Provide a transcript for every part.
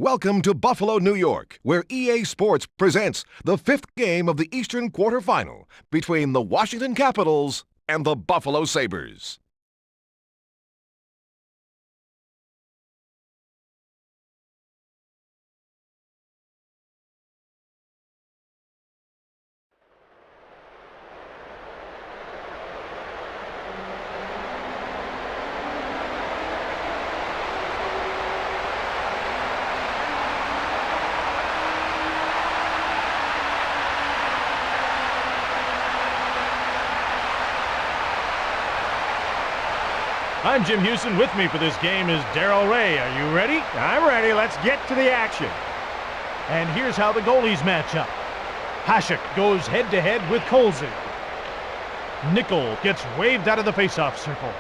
Welcome to Buffalo, New York, where EA Sports presents the fifth game of the Eastern quarterfinal between the Washington Capitals and the Buffalo Sabres. I'm Jim Houston. With me for this game is Darryl Ray. Are you ready? I'm ready. Let's get to the action. And here's how the goalies match up. Hasek goes head-to-head with Kolzig. Nickel gets waved out of the face-off circle.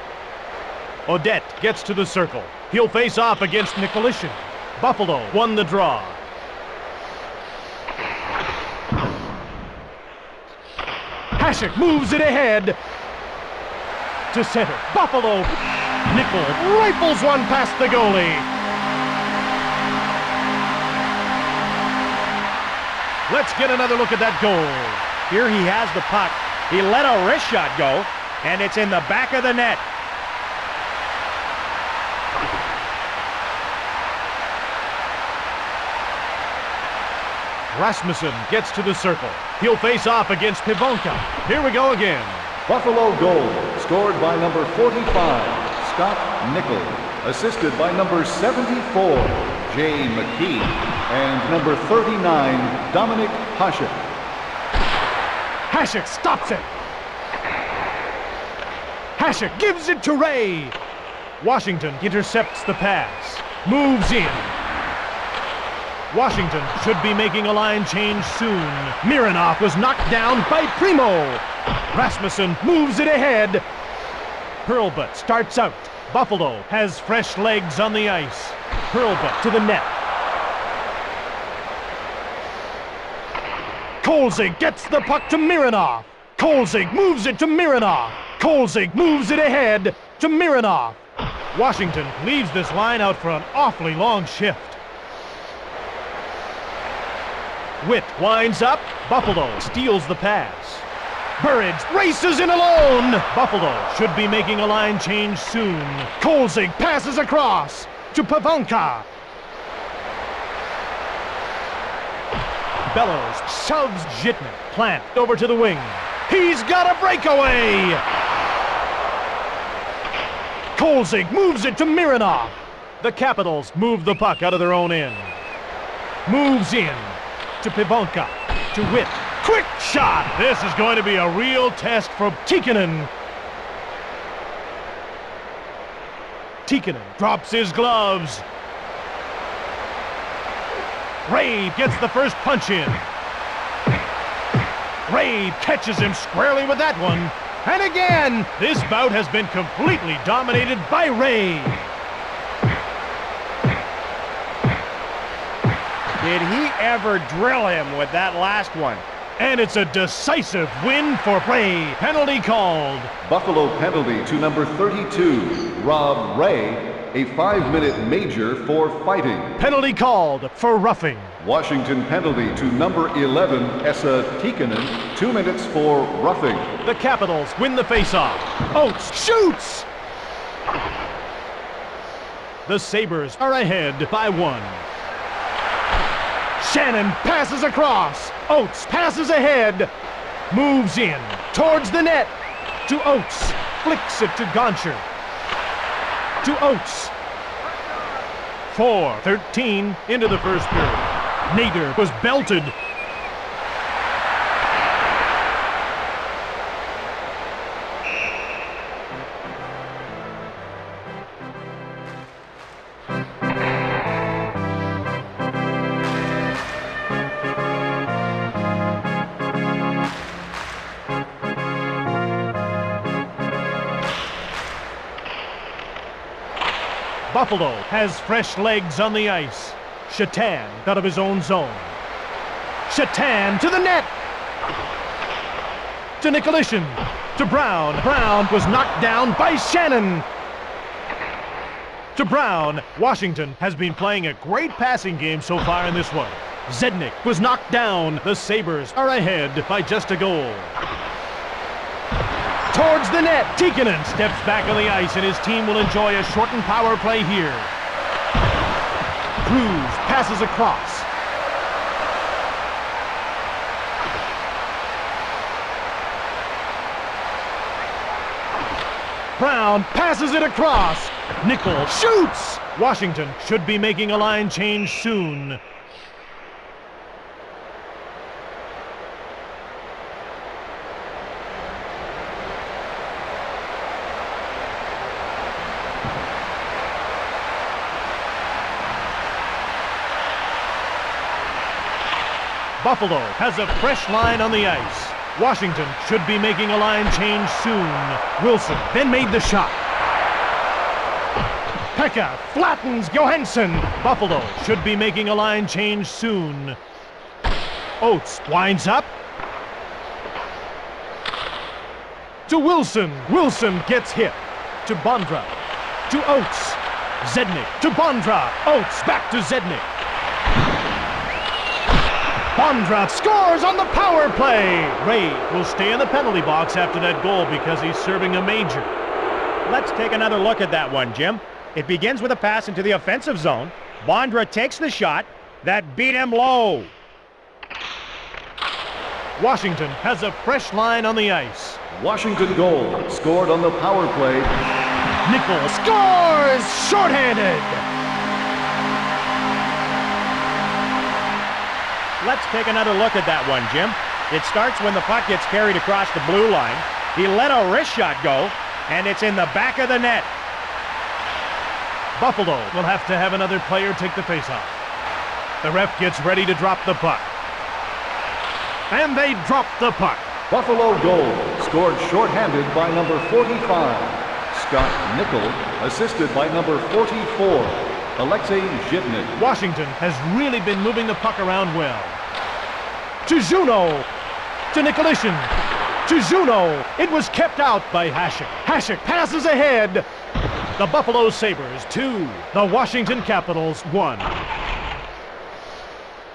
Odette gets to the circle. He'll face off against Nicolishin. Buffalo won the draw. Hasek moves it ahead to center. Buffalo. Nickel rifles one past the goalie. Let's get another look at that goal. Here he has the puck. He let a wrist shot go, and it's in the back of the net. Rasmussen gets to the circle. He'll face off against Pivonka. Here we go again. Buffalo goal, scored by number 45, Scott Nickel, assisted by number 74, Jay McKee, and number 39, Dominic Hasek. Hasek stops it. Hasek gives it to Ray. Washington intercepts the pass. Moves in. Washington should be making a line change soon. Mironov was knocked down by Primo. Rasmussen moves it ahead. Hurlbut starts out. Buffalo has fresh legs on the ice. Hurlbut to the net. Kolzig gets the puck to Mironov. Kolzig moves it to Mironov. Kolzig moves it ahead to Mironov. Washington leaves this line out for an awfully long shift. Witt winds up. Buffalo steals the pass. Burridge races in alone. Buffalo should be making a line change soon. Kolzig passes across to Pivonka. Bellows shoves Zhitman. Plant over to the wing. He's got a breakaway. Kolzig moves it to Mironov. The Capitals move the puck out of their own end. Moves in to Pivonka. To Witt. Quick shot! This is going to be a real test for Tikkanen. Tikkanen drops his gloves. Ray gets the first punch in. Ray catches him squarely with that one. And again, this bout has been completely dominated by Ray. Did he ever drill him with that last one? And it's a decisive win for Ray. Penalty called. Buffalo penalty to number 32, Rob Ray, a 5-minute major for fighting. Penalty called for roughing. Washington penalty to number 11, Esa Tikkanen, 2 minutes for roughing. The Capitals win the faceoff. Oates shoots! The Sabres are ahead by 1. Shannon passes across. Oates passes ahead. Moves in towards the net. To Oates. Flicks it to Gonchar. To Oates. 4:13 into the first period. Nader was belted. Buffalo has fresh legs on the ice. Shatan out of his own zone. Shatan to the net. To Nicolishin. To Brown. Brown was knocked down by Shannon. To Brown. Washington has been playing a great passing game so far in this one. Zednik was knocked down. The Sabres are ahead by just a goal. Towards the net, Tikkanen steps back on the ice and his team will enjoy a shortened power play here. Cruz passes across. Brown passes it across. Nickel shoots! Washington should be making a line change soon. Buffalo has a fresh line on the ice. Washington should be making a line change soon. Wilson then made the shot. Pekka flattens Johansson. Buffalo should be making a line change soon. Oates winds up. To Wilson. Wilson gets hit. To Bondra. To Oates. Zednik to Bondra. Oates back to Zednik. Bondra scores on the power play. Ray will stay in the penalty box after that goal because he's serving a major. Let's take another look at that one, Jim. It begins with a pass into the offensive zone. Bondra takes the shot. That beat him low. Washington has a fresh line on the ice. Washington goal scored on the power play. Nickel scores shorthanded. Let's take another look at that one, Jim. It starts when the puck gets carried across the blue line. He let a wrist shot go, and it's in the back of the net. Buffalo will have to have another player take the faceoff. The ref gets ready to drop the puck. And they drop the puck. Buffalo goal scored shorthanded by number 45, Scott Nickel, assisted by number 44, Alexei Zhitnik. Washington has really been moving the puck around well. To Juno. To Nicolishin. To Juno. It was kept out by Hasek. Hasek passes ahead. The Buffalo Sabres 2. The Washington Capitals 1.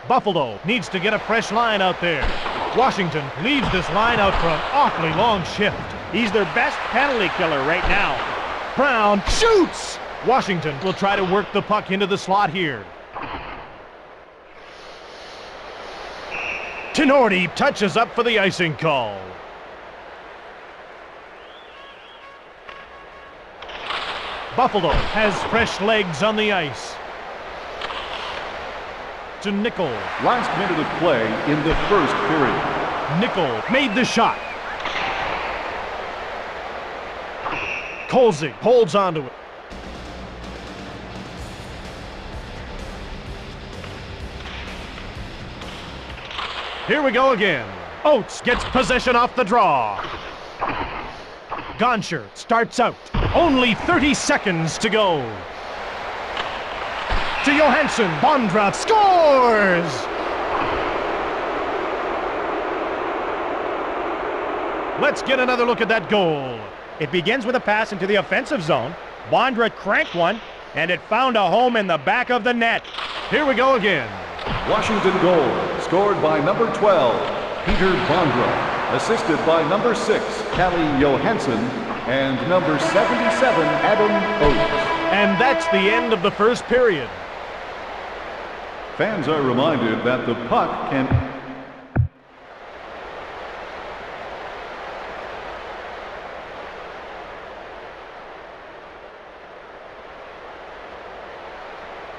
Buffalo needs to get a fresh line out there. Washington leaves this line out for an awfully long shift. He's their best penalty killer right now. Brown shoots! Washington will try to work the puck into the slot here. Tenorti touches up for the icing call. Buffalo has fresh legs on the ice. To Nickel. Last minute of play in the first period. Nickel made the shot. Kolzig holds onto it. Here we go again. Oates gets possession off the draw. Gonscher starts out. Only 30 seconds to go. To Johansson. Bondra scores! Let's get another look at that goal. It begins with a pass into the offensive zone. Bondra cranked one, and it found a home in the back of the net. Here we go again. Washington goal scored by number 12, Peter Bondra, assisted by number 6, Callie Johansson, and number 77, Adam Oates. And that's the end of the first period. Fans are reminded that the puck can...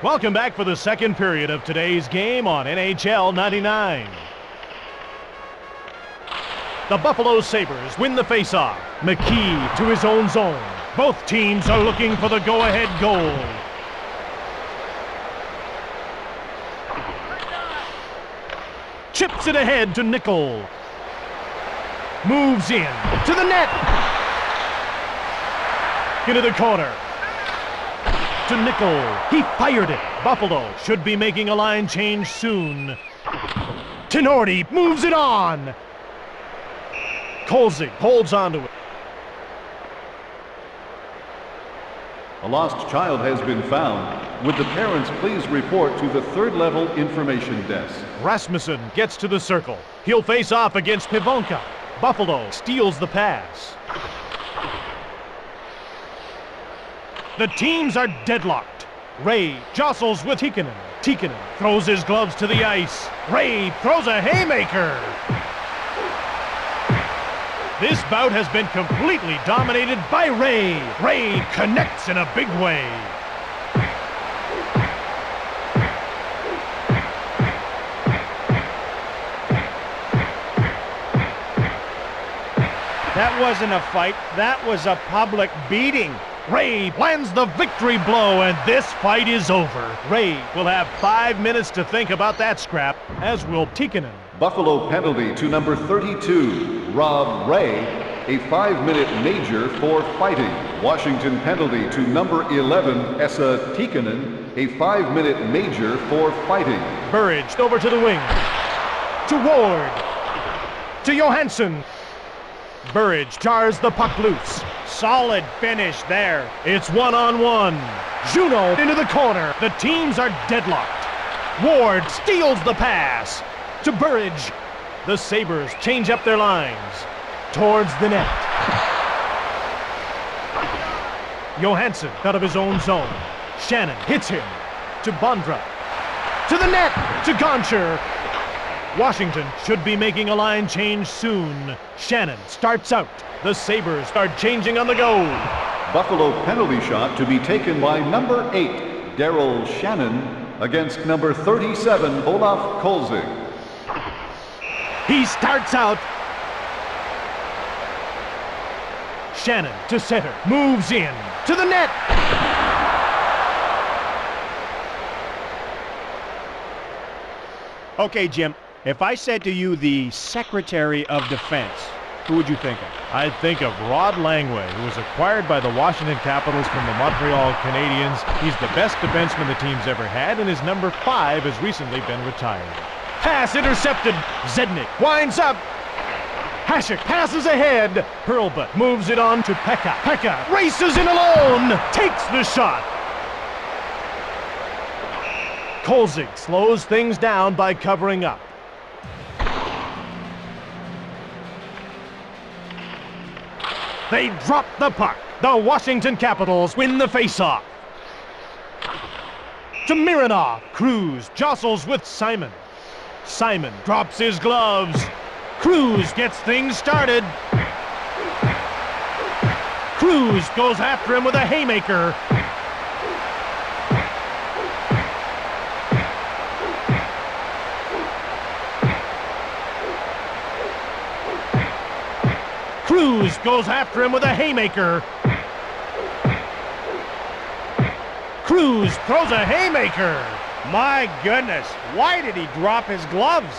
Welcome back for the second period of today's game on NHL 99. The Buffalo Sabres win the faceoff. McKee to his own zone. Both teams are looking for the go-ahead goal. Chips it ahead to Nickel. Moves in to the net. Into the corner. To Nickel. He fired it. Buffalo should be making a line change soon. Tenorti moves it on. Kolzig holds onto it. A lost child has been found. Would the parents please report to the third-level information desk? Rasmussen gets to the circle. He'll face off against Pivonka. Buffalo steals the pass. The teams are deadlocked. Ray jostles with Tikkanen. Tikkanen throws his gloves to the ice. Ray throws a haymaker. This bout has been completely dominated by Ray. Ray connects in a big way. That wasn't a fight. That was a public beating. Ray lands the victory blow, and this fight is over. Ray will have 5 minutes to think about that scrap, as will Tikkanen. Buffalo penalty to number 32, Rob Ray, a 5-minute major for fighting. Washington penalty to number 11, Esa Tikkanen, a 5-minute major for fighting. Burridge over to the wing. To Ward. To Johansson. Burridge jars the puck loose. Solid finish there. It's one-on-one. Juno into the corner. The teams are deadlocked. Ward steals the pass. To Burridge. The Sabres change up their lines. Towards the net. Johansson out of his own zone. Shannon hits him. To Bondra. To the net. To Gonchar. Washington should be making a line change soon. Shannon starts out. The Sabres are changing on the go. Buffalo penalty shot to be taken by number 8, Daryl Shannon, against number 37, Olaf Kolzig. He starts out. Shannon to center. Moves in. To the net. Okay, Jim, if I said to you the Secretary of Defense, who would you think of? I'd think of Rod Langway, who was acquired by the Washington Capitals from the Montreal Canadiens. He's the best defenseman the team's ever had, and his number 5 has recently been retired. Pass intercepted. Zednik winds up. Hasek passes ahead. Hurlbut moves it on to Pekka. Pekka races in alone. Takes the shot. Kolzig slows things down by covering up. They drop the puck. The Washington Capitals win the faceoff. To Mironov. Cruz jostles with Simon. Simon drops his gloves. Cruz gets things started. Cruz goes after him with a haymaker. Cruz goes after him with a haymaker. Cruz throws a haymaker. My goodness, why did he drop his gloves?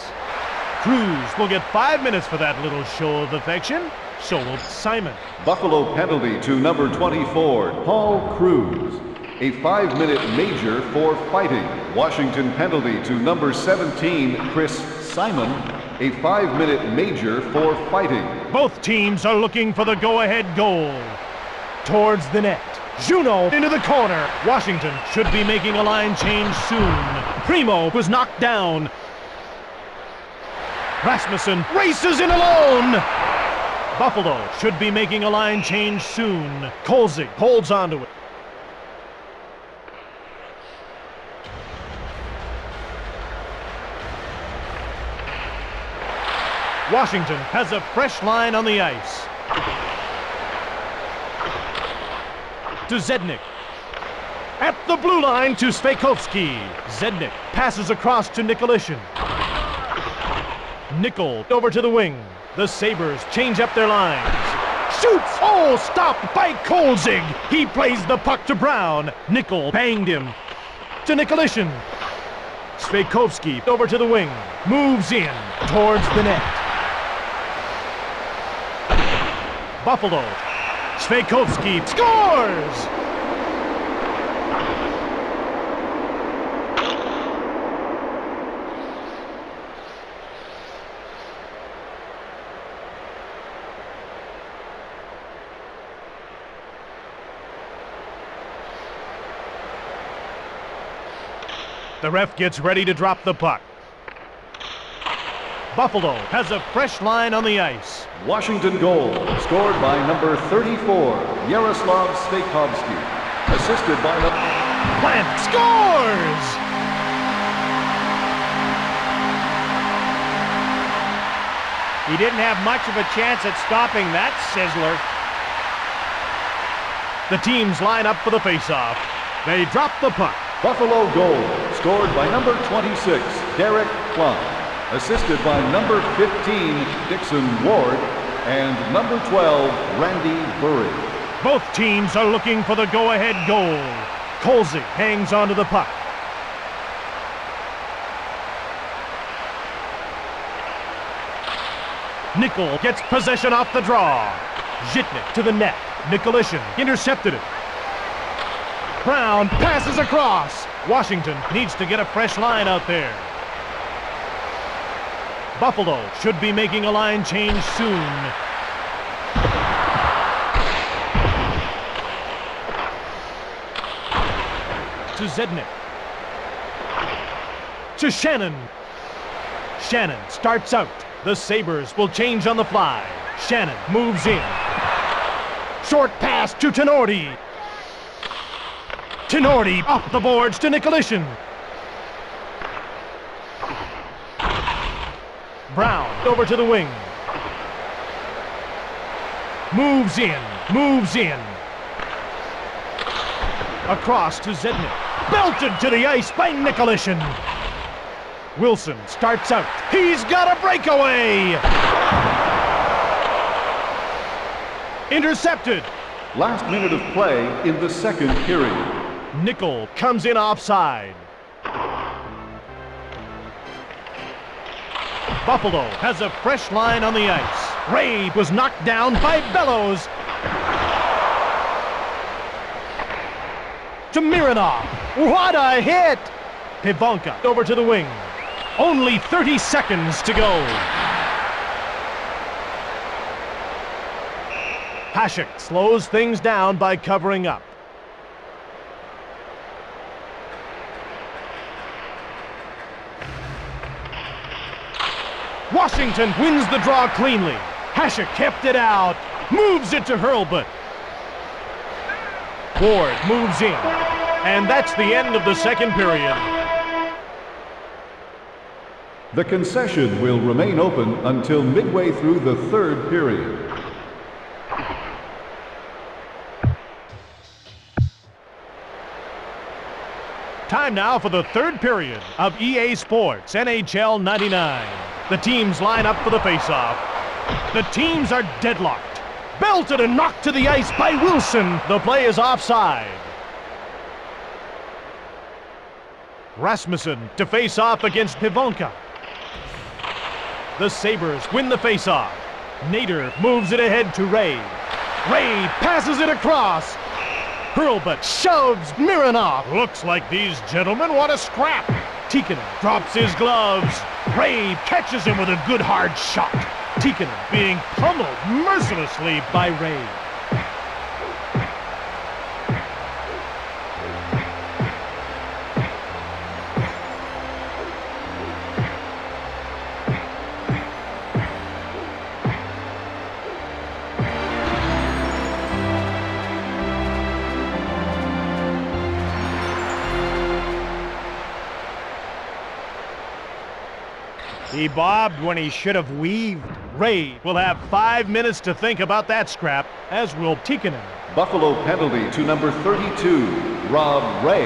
Cruz will get 5 minutes for that little show of affection. So will Simon. Buffalo penalty to number 24, Paul Cruz, a 5-minute major for fighting. Washington penalty to number 17, Chris Simon, a 5-minute major for fighting. Both teams are looking for the go-ahead goal. Towards the net. Juno into the corner. Washington should be making a line change soon. Primo was knocked down. Rasmussen races in alone. Buffalo should be making a line change soon. Kolzig holds onto it. Washington has a fresh line on the ice. To Zednik. At the blue line to Svejkovsky. Zednik passes across to Nikolishin. Nickel over to the wing. The Sabres change up their lines. Shoots! Oh, stopped by Kolzig. He plays the puck to Brown. Nickel banged him. To Nikolishin. Svejkovsky over to the wing. Moves in towards the net. Buffalo. Svejkovsky scores! The ref gets ready to drop the puck. Buffalo has a fresh line on the ice. Washington goal, scored by number 34, Yaroslav Svejkovsky. Assisted by the... Plant scores! He didn't have much of a chance at stopping that sizzler. The teams line up for the faceoff. They drop the puck. Buffalo goal, scored by number 26, Derek Plum. Assisted by number 15, Dixon Ward, and number 12, Randy Burry. Both teams are looking for the go-ahead goal. Kolzig hangs onto the puck. Nickel gets possession off the draw. Zitnik to the net. Nikolishin intercepted it. Brown passes across. Washington needs to get a fresh line out there. Buffalo should be making a line change soon. To Zednik. To Shannon. Shannon starts out. The Sabres will change on the fly. Shannon moves in. Short pass to Tenorti. Tenorti off the boards to Nikolishin. Brown over to the wing. Moves in. Across to Zednik. Belted to the ice by Nikolishin. Wilson starts out. He's got a breakaway! Intercepted. Last minute of play in the second period. Nickel comes in offside. Buffalo has a fresh line on the ice. Ray was knocked down by Bellows. To Mironov. What a hit! Pivonka over to the wing. Only 30 seconds to go. Hasek slows things down by covering up. Washington wins the draw cleanly. Hasek kept it out. Moves it to Hurlbut. Ward moves in. And that's the end of the second period. The concession will remain open until midway through the third period. Time now for the third period of EA Sports NHL 99. The teams line up for the faceoff. The teams are deadlocked. Belted and knocked to the ice by Wilson. The play is offside. Rasmussen to face off against Pivonka. The Sabres win the faceoff. Nader moves it ahead to Ray. Ray passes it across. Hurlbut shoves Mironov. Looks like these gentlemen want to scrap. Tikkanen drops his gloves. Ray catches him with a good hard shot. Tikkanen being pummeled mercilessly by Ray. He bobbed when he should have weaved. Ray will have 5 minutes to think about that scrap, as will Tikkanen. Buffalo penalty to number 32, Rob Ray,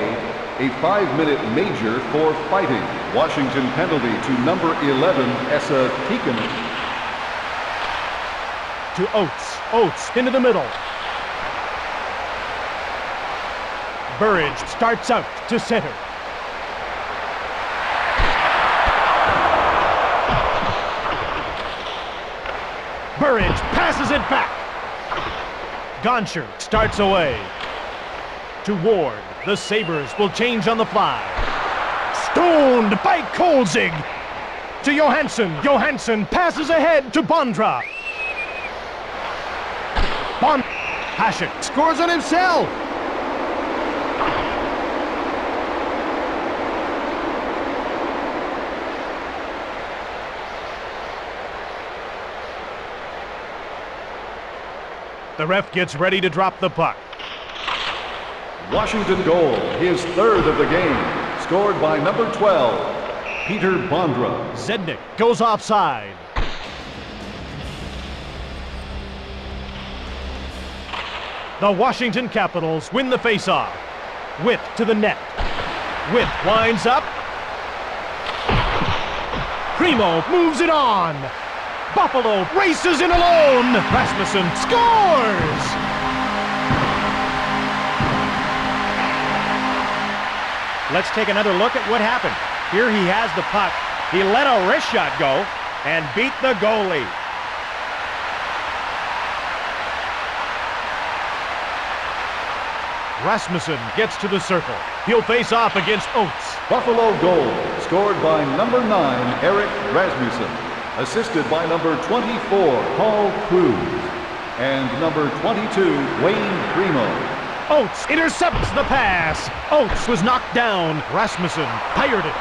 a 5-minute major for fighting. Washington penalty to number 11, Esa Tikkanen. To Oates. Oates into the middle. Burridge starts out to center. Burridge passes it back. Gonsher starts away. To Ward. The Sabres will change on the fly. Stoned by Kolzig. To Johansson. Johansson passes ahead to Bondra. Hasek scores on himself. The ref gets ready to drop the puck. Washington goal, his third of the game, scored by number 12, Peter Bondra. Zednik goes offside. The Washington Capitals win the faceoff. Witt to the net. Witt winds up. Primo moves it on. Buffalo races in alone. Rasmussen scores! Let's take another look at what happened. Here he has the puck. He let a wrist shot go and beat the goalie. Rasmussen gets to the circle. He'll face off against Oates. Buffalo goal, scored by number 9, Eric Rasmussen, assisted by number 24, Paul Cruz, and number 22, Wayne Primo. Oates intercepts the pass. Oates was knocked down. Rasmussen fired it.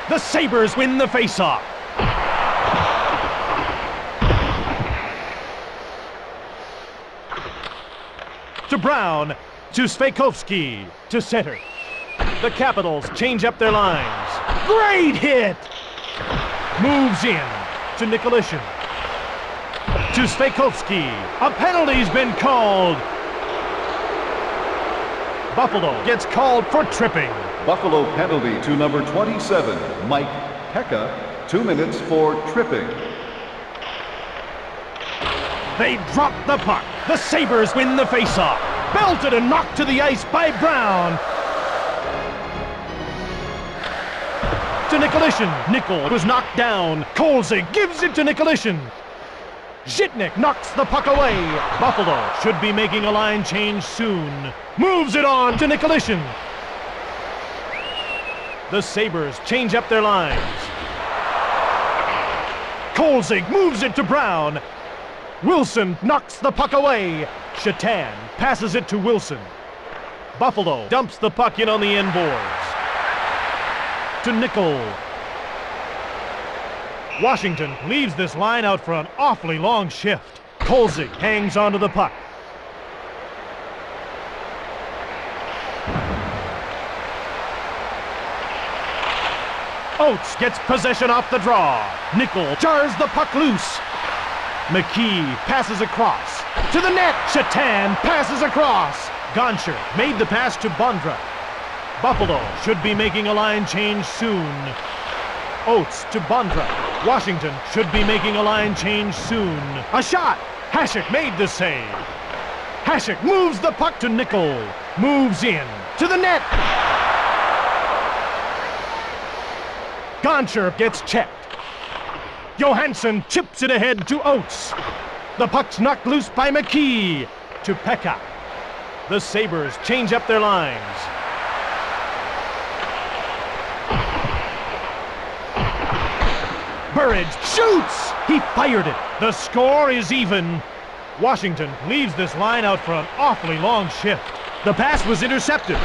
The Sabres win the faceoff. To Brown, to Sveikovsky, to center. The Capitals change up their lines. Great hit! Moves in to Nicolishin. To Sveikovsky. A penalty's been called. Buffalo gets called for tripping. Buffalo penalty to number 27, Mike Pekka, 2 minutes for tripping. They drop the puck. The Sabres win the faceoff. Belted and knocked to the ice by Brown. To Nicolishin. Nickel was knocked down. Kolzig gives it to Nicolishin. Zhitnik knocks the puck away. Buffalo should be making a line change soon. Moves it on to Nicolishin. The Sabres change up their lines. Kolzig moves it to Brown. Wilson knocks the puck away. Shatan passes it to Wilson. Buffalo dumps the puck in on the end boards. To Nickel. Washington leaves this line out for an awfully long shift. Kolzig hangs onto the puck. Oates gets possession off the draw. Nickel jars the puck loose. McKee passes across. To the net. Shatan passes across. Gonsher made the pass to Bondra. Buffalo should be making a line change soon. Oates to Bondra. Washington should be making a line change soon. A shot. Hasek made the save. Hasek moves the puck to Nickel. Moves in. To the net. Gonsher gets checked. Johansson chips it ahead to Oates. The puck's knocked loose by McKee. To Pekka. The Sabres change up their lines. Burridge shoots! He fired it. The score is even. Washington leaves this line out for an awfully long shift. The pass was intercepted.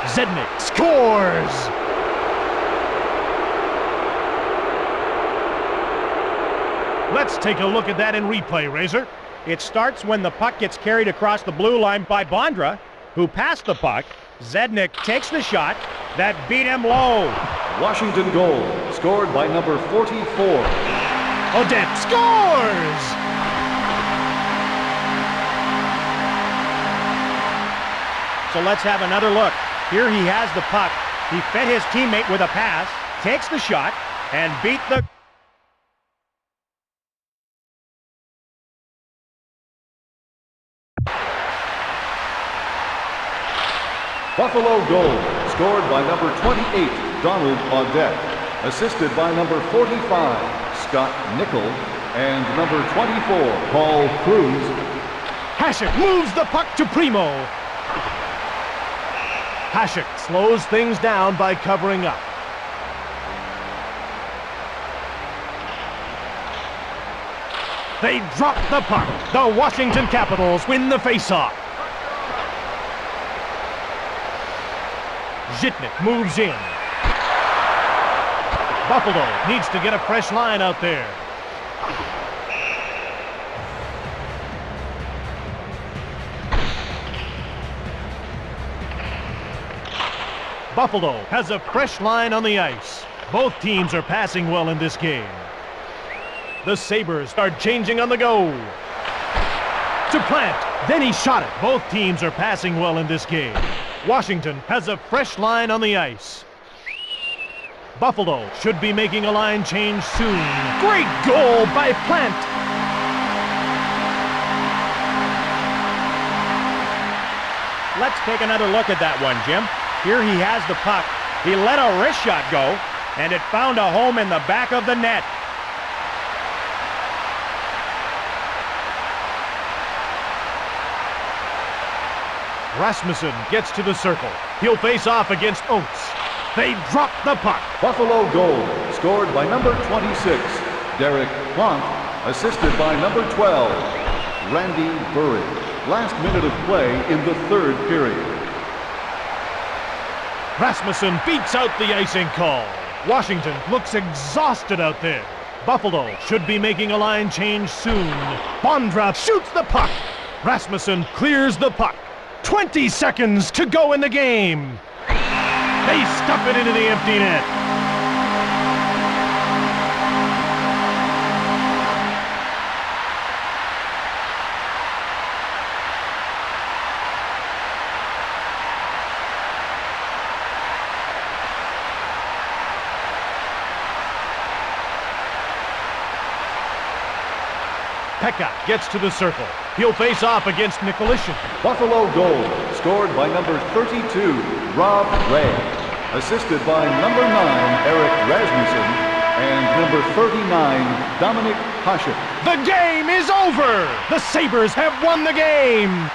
Zednik scores! Let's take a look at that in replay, Razor. It starts when the puck gets carried across the blue line by Bondra, who passed the puck. Zednik takes the shot. That beat him low. Washington goal, scored by number 44. Odette scores! So let's have another look. Here he has the puck. He fed his teammate with a pass, takes the shot, and beat the... Buffalo goal, scored by number 28, Donald Audette, assisted by number 45, Scott Nickel, and number 24, Paul Cruz. Hasek moves the puck to Primo. Hasek slows things down by covering up. They drop the puck. The Washington Capitals win the faceoff. Zitnik moves in. Buffalo needs to get a fresh line out there. Buffalo has a fresh line on the ice. Both teams are passing well in this game. The Sabres start changing on the go. To Plant, then he shot it. Both teams are passing well in this game. Washington has a fresh line on the ice. Buffalo should be making a line change soon. Great goal by Plant. Let's take another look at that one, Jim. Here he has the puck. He let a wrist shot go, and it found a home in the back of the net. Rasmussen gets to the circle. He'll face off against Oates. They drop the puck. Buffalo goal, scored by number 26, Derek Plonk, assisted by number 12, Randy Burridge. Last minute of play in the third period. Rasmussen beats out the icing call. Washington looks exhausted out there. Buffalo should be making a line change soon. Bondra shoots the puck. Rasmussen clears the puck. 20 seconds to go in the game. They stuff it into the empty net. Pekka gets to the circle. He'll face off against Nicolishin. Buffalo goal, scored by number 32, Rob Ray, assisted by number 9, Eric Rasmussen, and number 39, Dominic Hasek. The game is over! The Sabres have won the game!